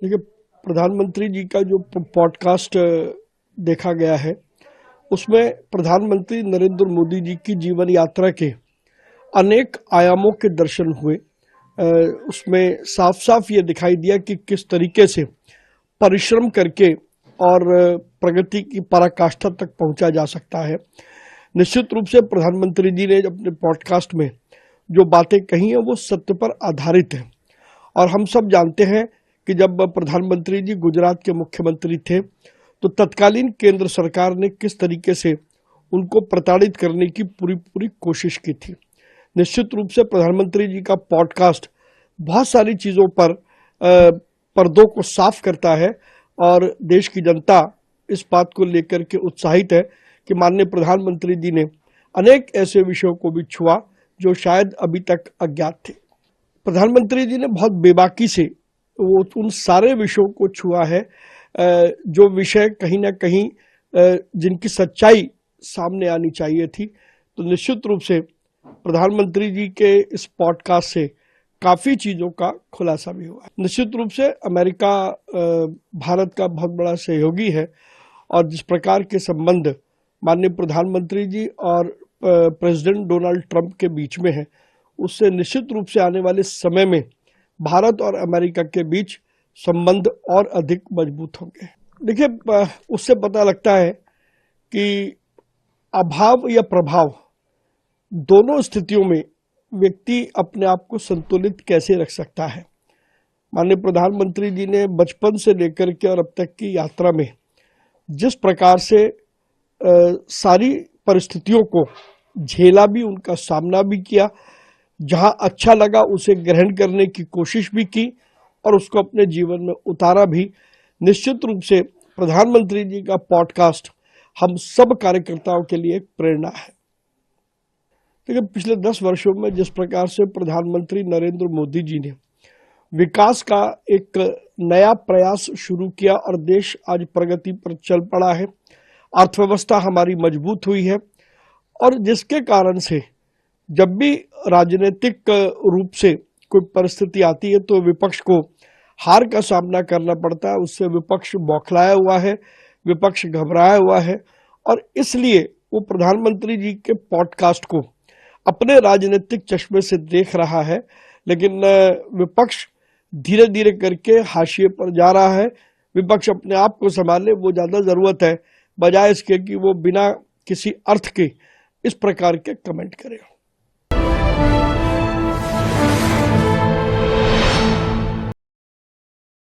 देखिए, प्रधानमंत्री जी का जो पॉडकास्ट देखा गया है, उसमें प्रधानमंत्री नरेंद्र मोदी जी की जीवन यात्रा के अनेक आयामों के दर्शन हुए। उसमें साफ साफ ये दिखाई दिया कि किस तरीके से परिश्रम करके और प्रगति की पराकाष्ठा तक पहुंचा जा सकता है। निश्चित रूप से प्रधानमंत्री जी ने अपने पॉडकास्ट में जो बातें कही हैं वो सत्य पर आधारित है। और हम सब जानते हैं कि जब प्रधानमंत्री जी गुजरात के मुख्यमंत्री थे तो तत्कालीन केंद्र सरकार ने किस तरीके से उनको प्रताड़ित करने की पूरी पूरी कोशिश की थी। निश्चित रूप से प्रधानमंत्री जी का पॉडकास्ट बहुत सारी चीज़ों पर पर्दों को साफ करता है और देश की जनता इस बात को लेकर के उत्साहित है कि माननीय प्रधानमंत्री जी ने अनेक ऐसे विषयों को भी छुआ जो शायद अभी तक अज्ञात थे। प्रधानमंत्री जी ने बहुत बेबाकी से वो उन सारे विषयों को छुआ है जो विषय कहीं ना कहीं जिनकी सच्चाई सामने आनी चाहिए थी। तो निश्चित रूप से प्रधानमंत्री जी के इस पॉडकास्ट से काफ़ी चीज़ों का खुलासा भी हुआ है। निश्चित रूप से अमेरिका भारत का बहुत बड़ा सहयोगी है और जिस प्रकार के संबंध माननीय प्रधानमंत्री जी और प्रेसिडेंट डोनाल्ड ट्रंप के बीच में है, उससे निश्चित रूप से आने वाले समय में भारत और अमेरिका के बीच संबंध और अधिक मजबूत होंगे। देखिए, उससे पता लगता है कि अभाव या प्रभाव दोनों स्थितियों में व्यक्ति अपने आप को संतुलित कैसे रख सकता है। माननीय प्रधानमंत्री जी ने बचपन से लेकर के और अब तक की यात्रा में जिस प्रकार से सारी परिस्थितियों को झेला भी, उनका सामना भी किया, जहां अच्छा लगा उसे ग्रहण करने की कोशिश भी की और उसको अपने जीवन में उतारा भी। निश्चित रूप से प्रधानमंत्री जी का पॉडकास्ट हम सब कार्यकर्ताओं के लिए एक प्रेरणा है। देखिए, पिछले 10 वर्षों में जिस प्रकार से प्रधानमंत्री नरेंद्र मोदी जी ने विकास का एक नया प्रयास शुरू किया और देश आज प्रगति पर चल पड़ा है, अर्थव्यवस्था हमारी मजबूत हुई है और जिसके कारण से जब भी राजनीतिक रूप से कोई परिस्थिति आती है तो विपक्ष को हार का सामना करना पड़ता है। उससे विपक्ष बौखलाया हुआ है, विपक्ष घबराया हुआ है और इसलिए वो प्रधानमंत्री जी के पॉडकास्ट को अपने राजनीतिक चश्मे से देख रहा है। लेकिन विपक्ष धीरे धीरे करके हाशिए पर जा रहा है। विपक्ष अपने आप को संभाले, वो ज़्यादा ज़रूरत है, बजाय इसके कि वो बिना किसी अर्थ के इस प्रकार के कमेंट करे।